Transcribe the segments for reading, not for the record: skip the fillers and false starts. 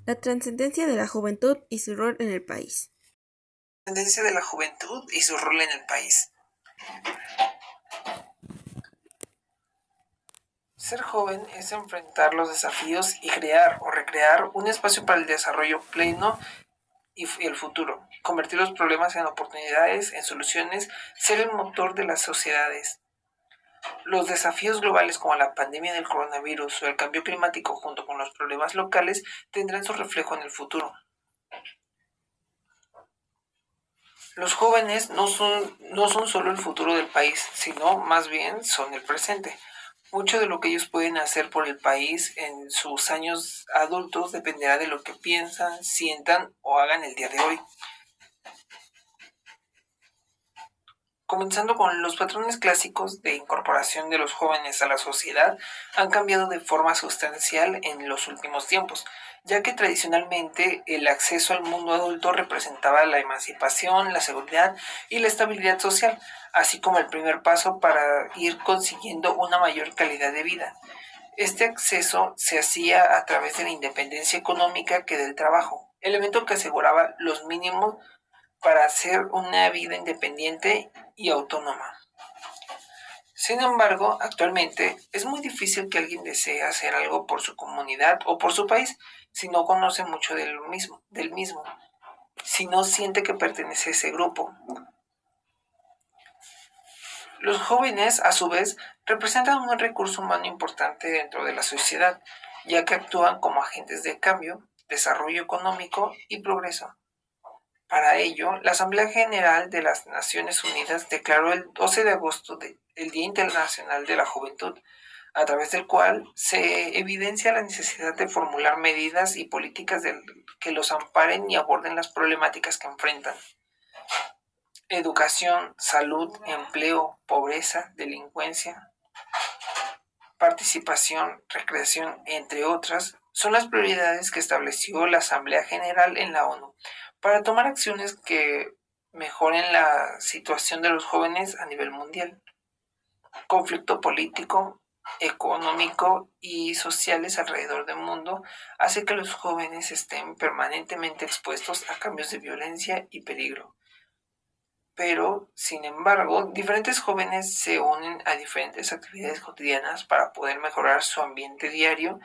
La trascendencia de la juventud y su rol en el país. Tendencia de la juventud y su rol en el país. Ser joven es enfrentar los desafíos y crear o recrear un espacio para el desarrollo pleno y el futuro, convertir los problemas en oportunidades, en soluciones, ser el motor de las sociedades. Los desafíos globales como la pandemia del coronavirus o el cambio climático junto con los problemas locales tendrán su reflejo en el futuro. Los jóvenes no son solo el futuro del país, sino más bien son el presente. Mucho de lo que ellos pueden hacer por el país en sus años adultos dependerá de lo que piensan, sientan o hagan el día de hoy. Comenzando con los patrones clásicos de incorporación de los jóvenes a la sociedad han cambiado de forma sustancial en los últimos tiempos, ya que tradicionalmente el acceso al mundo adulto representaba la emancipación, la seguridad y la estabilidad social, así como el primer paso para ir consiguiendo una mayor calidad de vida. Este acceso se hacía a través de la independencia económica que del trabajo, elemento que aseguraba los mínimos para hacer una vida independiente y autónoma. Sin embargo, actualmente es muy difícil que alguien desee hacer algo por su comunidad o por su país si no conoce mucho del mismo, si no siente que pertenece a ese grupo. Los jóvenes, a su vez, representan un recurso humano importante dentro de la sociedad, ya que actúan como agentes de cambio, desarrollo económico y progreso. Para ello, la Asamblea General de las Naciones Unidas declaró el 12 de agosto el Día Internacional de la Juventud, a través del cual se evidencia la necesidad de formular medidas y políticas que los amparen y aborden las problemáticas que enfrentan. Educación, salud, empleo, pobreza, delincuencia, participación, recreación, entre otras, son las prioridades que estableció la Asamblea General en la ONU para tomar acciones que mejoren la situación de los jóvenes a nivel mundial. Conflicto político, económico y sociales alrededor del mundo hace que los jóvenes estén permanentemente expuestos a cambios de violencia y peligro. Pero, sin embargo, diferentes jóvenes se unen a diferentes actividades cotidianas para poder mejorar su ambiente diario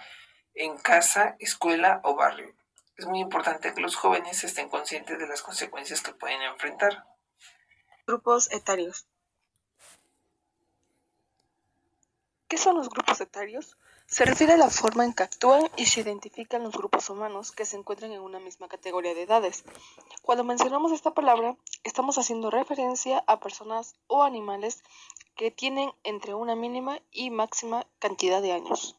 en casa, escuela o barrio. Es muy importante que los jóvenes estén conscientes de las consecuencias que pueden enfrentar. Grupos etarios. ¿Qué son los grupos etarios? Se refiere a la forma en que actúan y se identifican los grupos humanos que se encuentran en una misma categoría de edades. Cuando mencionamos esta palabra, estamos haciendo referencia a personas o animales que tienen entre una mínima y máxima cantidad de años.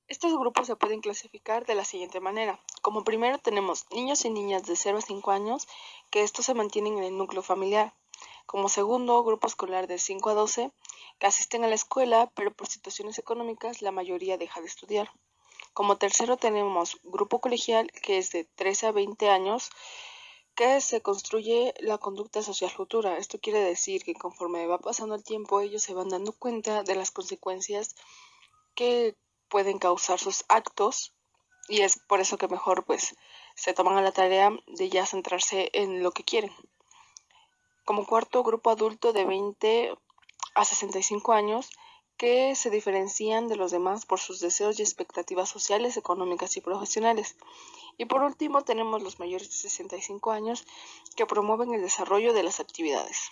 Estos grupos se pueden clasificar de la siguiente manera. Como primero tenemos niños y niñas de 0 a 5 años, que estos se mantienen en el núcleo familiar. Como segundo, grupo escolar de 5 a 12, que asisten a la escuela, pero por situaciones económicas la mayoría deja de estudiar. Como tercero tenemos grupo colegial, que es de 13 a 20 años, que se construye la conducta social futura. Esto quiere decir que conforme va pasando el tiempo, ellos se van dando cuenta de las consecuencias que pueden causar sus actos, y es por eso que mejor pues se toman a la tarea de ya centrarse en lo que quieren. Como cuarto, grupo adulto de 20 a 65 años, que se diferencian de los demás por sus deseos y expectativas sociales, económicas y profesionales. Y por último tenemos los mayores de 65 años, que promueven el desarrollo de las actividades.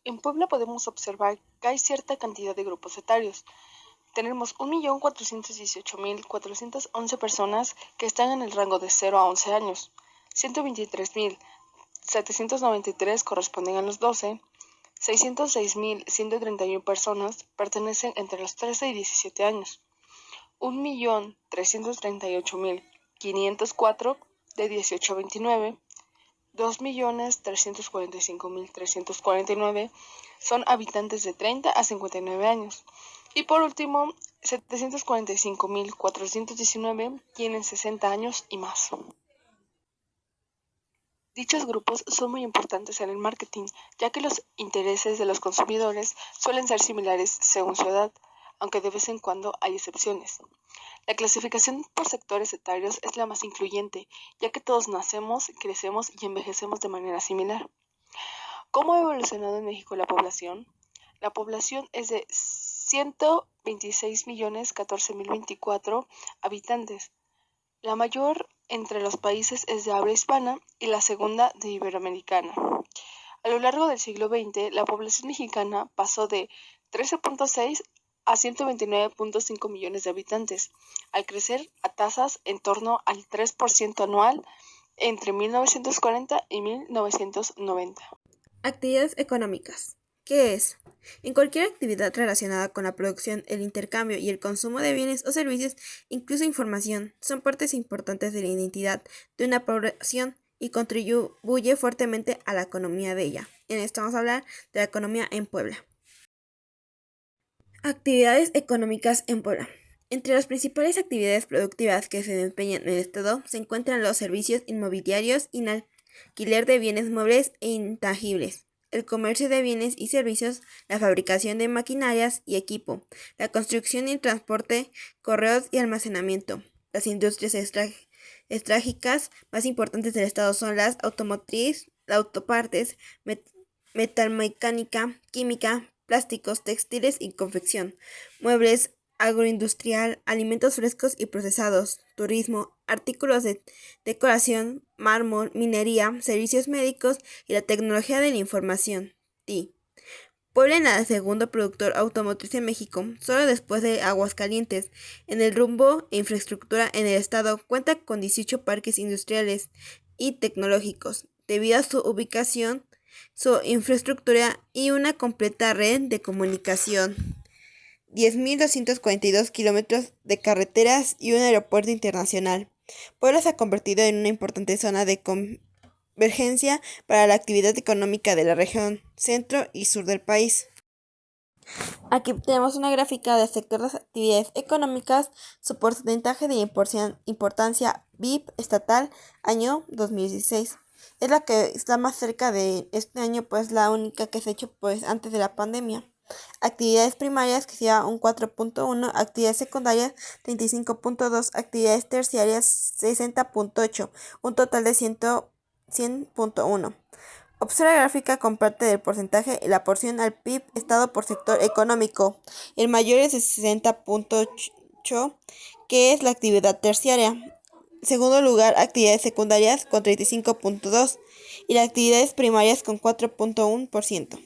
En Puebla podemos observar que hay cierta cantidad de grupos etarios. Tenemos 1.418.411 personas que están en el rango de 0 a 11 años, 123.793 corresponden a los 12, 606.131 personas pertenecen entre los 13 y 17 años, 1.338.504 de 18 a 29, 2.345.349 son habitantes de 30 a 59 años. Y por último, 745.419 tienen 60 años y más. Dichos grupos son muy importantes en el marketing, ya que los intereses de los consumidores suelen ser similares según su edad, aunque de vez en cuando hay excepciones. La clasificación por sectores etarios es la más incluyente, ya que todos nacemos, crecemos y envejecemos de manera similar. ¿Cómo ha evolucionado en México la población? La población es de 126.014.024 habitantes. La mayor entre los países es de habla hispana y la segunda de iberoamericana. A lo largo del siglo XX, la población mexicana pasó de 13.6 a 129.5 millones de habitantes, al crecer a tasas en torno al 3% anual entre 1940 y 1990. Actividades económicas. ¿Qué es? En cualquier actividad relacionada con la producción, el intercambio y el consumo de bienes o servicios, incluso información, son partes importantes de la identidad de una población y contribuye fuertemente a la economía de ella. En esto vamos a hablar de la economía en Puebla. Actividades económicas en Puebla. Entre las principales actividades productivas que se desempeñan en el estado se encuentran los servicios inmobiliarios y el alquiler de bienes muebles e intangibles, el comercio de bienes y servicios, la fabricación de maquinarias y equipo, la construcción y el transporte, correos y almacenamiento. Las industrias estratégicas más importantes del estado son las automotriz, autopartes, metalmecánica, química, plásticos, textiles y confección, muebles, agroindustrial, alimentos frescos y procesados, turismo, artículos de decoración, mármol, minería, servicios médicos y la tecnología de la información, TI. Puebla es el segundo productor automotriz en México, solo después de Aguascalientes. En el rumbo e infraestructura en el estado cuenta con 18 parques industriales y tecnológicos, debido a su ubicación, su infraestructura y una completa red de comunicación. 10.242 kilómetros de carreteras y un aeropuerto internacional. Puebla se ha convertido en una importante zona de convergencia para la actividad económica de la región centro y sur del país. Aquí tenemos una gráfica del sector de las actividades económicas, su porcentaje de importancia BIP estatal, año 2016. Es la que está más cerca de este año, pues la única que se ha hecho pues antes de la pandemia. Actividades primarias que sea un 4.1, actividades secundarias 35.2, actividades terciarias 60.8, un total de 100.1. Observa la gráfica con parte del porcentaje y la porción al PIB estado por sector económico. El mayor es de 60.8, que es la actividad terciaria. Segundo lugar, actividades secundarias con 35.2 y las actividades primarias con 4.1%.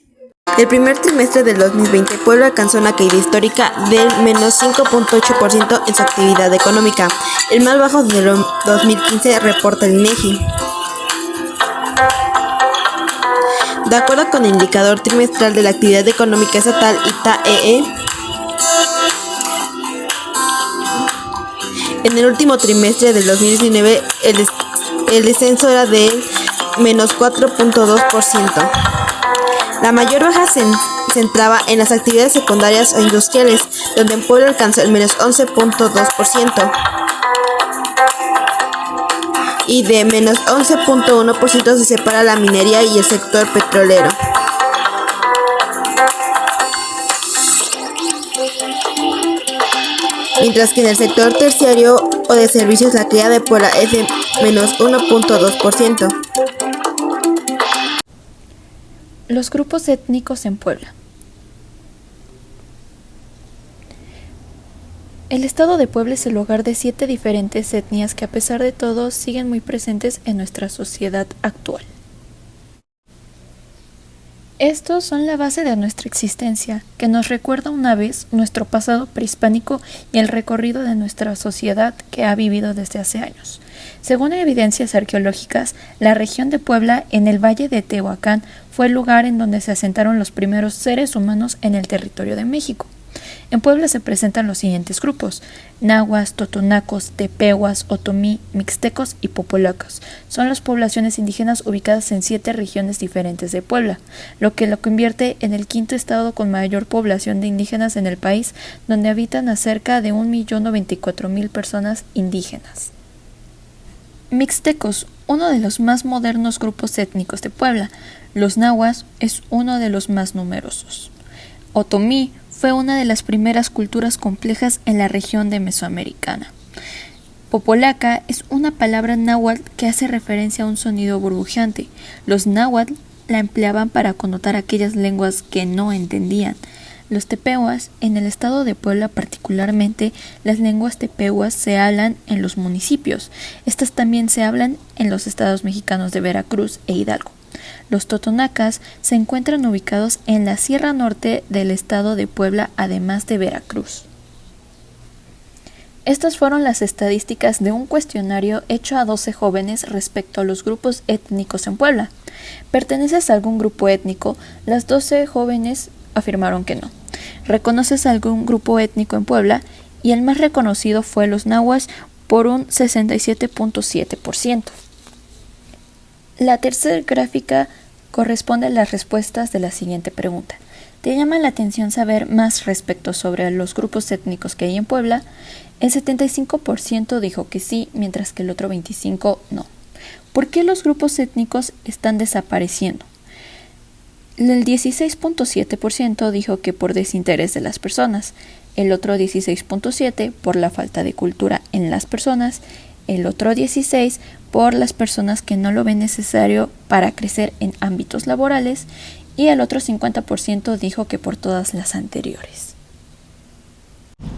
El primer trimestre del 2020, Puebla alcanzó una caída histórica del menos 5.8% en su actividad económica, el más bajo desde el 2015, reporta el INEGI. De acuerdo con el indicador trimestral de la actividad económica estatal ITAEE, en el último trimestre del 2019 el descenso era del menos 4.2%. La mayor baja se centraba en las actividades secundarias o industriales, donde en Puebla alcanzó el menos 11.2%. Y de menos 11.1% se separa la minería y el sector petrolero. Mientras que en el sector terciario o de servicios la caída de Puebla es de menos 1.2%. Los grupos étnicos en Puebla. El estado de Puebla es el hogar de 7 diferentes etnias que a pesar de todo siguen muy presentes en nuestra sociedad actual. Estos son la base de nuestra existencia, que nos recuerda una vez nuestro pasado prehispánico y el recorrido de nuestra sociedad que ha vivido desde hace años. Según evidencias arqueológicas, la región de Puebla en el Valle de Tehuacán fue el lugar en donde se asentaron los primeros seres humanos en el territorio de México. En Puebla se presentan los siguientes grupos: nahuas, totonacos, tepehuas, otomí, mixtecos y popolacos. Son las poblaciones indígenas ubicadas en 7 regiones diferentes de Puebla, lo que lo convierte en el quinto estado con mayor población de indígenas en el país, donde habitan a cerca de 1.094.000 personas indígenas. Mixtecos, uno de los más modernos grupos étnicos de Puebla. Los nahuas es uno de los más numerosos. Otomí fue una de las primeras culturas complejas en la región de Mesoamericana. Popolaca es una palabra náhuatl que hace referencia a un sonido burbujeante. Los náhuatl la empleaban para connotar aquellas lenguas que no entendían. Los tepehuas, en el estado de Puebla particularmente, las lenguas tepehuas se hablan en los municipios. Estas también se hablan en los estados mexicanos de Veracruz e Hidalgo. Los totonacas se encuentran ubicados en la Sierra Norte del estado de Puebla, además de Veracruz. Estas fueron las estadísticas de un cuestionario hecho a 12 jóvenes respecto a los grupos étnicos en Puebla. ¿Perteneces a algún grupo étnico? Las 12 jóvenes afirmaron que no. ¿Reconoces algún grupo étnico en Puebla? Y el más reconocido fue los nahuas por un 67.7%. La tercera gráfica corresponde a las respuestas de la siguiente pregunta. ¿Te llama la atención saber más respecto sobre los grupos étnicos que hay en Puebla? El 75% dijo que sí, mientras que el otro 25% no. ¿Por qué los grupos étnicos están desapareciendo? El 16.7% dijo que por desinterés de las personas, el otro 16.7% por la falta de cultura en las personas, el otro 16% por las personas que no lo ven necesario para crecer en ámbitos laborales y el otro 50% dijo que por todas las anteriores.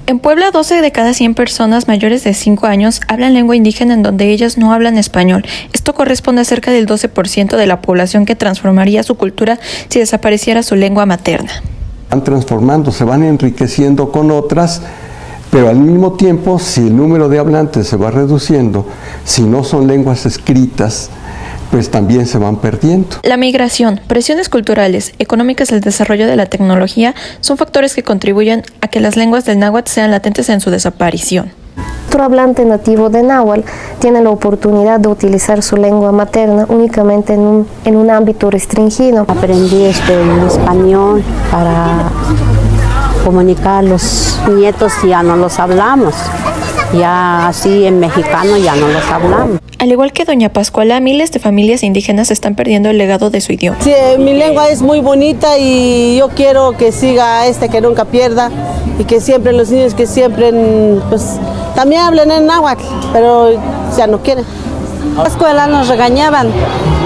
En Puebla, 12 de cada 100 personas mayores de 5 años hablan lengua indígena en donde ellas no hablan español. Esto corresponde a cerca del 12% de la población que transformaría su cultura si desapareciera su lengua materna. Van transformando, se van enriqueciendo con otras, pero al mismo tiempo, si el número de hablantes se va reduciendo, si no son lenguas escritas, pues también se van perdiendo. La migración, presiones culturales, económicas y el desarrollo de la tecnología son factores que contribuyen a que las lenguas del náhuatl sean latentes en su desaparición. Otro hablante nativo de náhuatl tiene la oportunidad de utilizar su lengua materna únicamente en un ámbito restringido. Aprendí el español para comunicar a los nietos, ya no los hablamos. Ya así en mexicano ya no los hablamos. Al igual que doña Pascuala, miles de familias indígenas están perdiendo el legado de su idioma. Sí, mi lengua es muy bonita y yo quiero que siga que nunca pierda y que siempre los niños que siempre pues también hablen en náhuatl, pero ya no quieren. En la escuela nos regañaban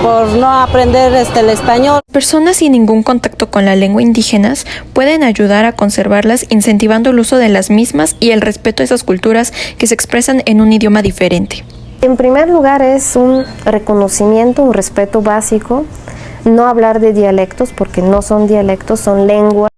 por no aprender el español. Personas sin ningún contacto con la lengua indígenas pueden ayudar a conservarlas incentivando el uso de las mismas y el respeto a esas culturas que se expresan en un idioma diferente. En primer lugar es un reconocimiento, un respeto básico, no hablar de dialectos porque no son dialectos, son lenguas.